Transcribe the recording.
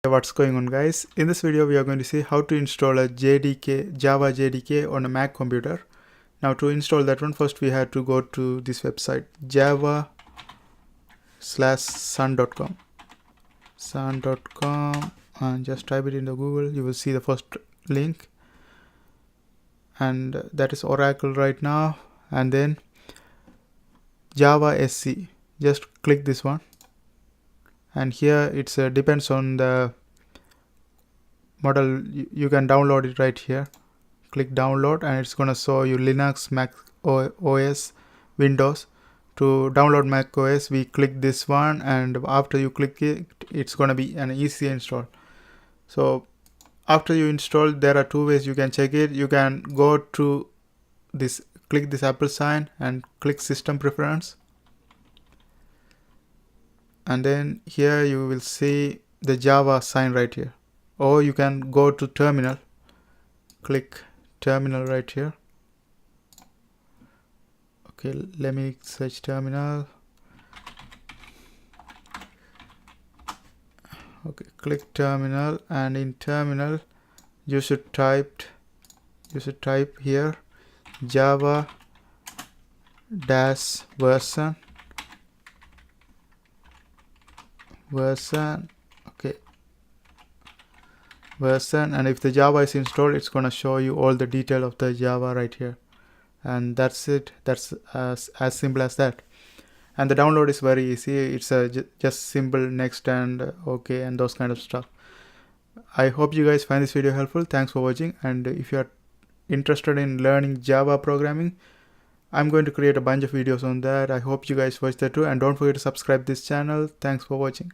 What's going on, guys? In this video we are going to see how to install a Java JDK on a Mac computer. Now to install that one, first we have to go to this website java/sun.com and just type it into Google. You will see the first link, and that is Oracle right now, and then Java SC. Just click this one, and here it's depends on the model. You can download it right here. Click download and it's gonna show you Linux, Mac OS, Windows. To download Mac OS, we click this one, and after you click it, it's gonna be an easy install. So after you install, there are two ways you can check it. You can go to this, click this Apple sign and click system preference, and then here you will see the Java sign right here. Or you can go to terminal, click terminal right here. Okay, let me search terminal. Okay, click terminal, and in terminal you should type here Java dash version. Okay, version, and if the Java is installed, it's gonna show you all the detail of the Java right here, and that's it. That's as simple as that. And the download is very easy. It's just simple next and okay and those kind of stuff. I hope you guys find this video helpful. Thanks for watching, and if you are interested in learning Java programming, I'm going to create a bunch of videos on that. I hope you guys watch that too, and don't forget to subscribe this channel. Thanks for watching.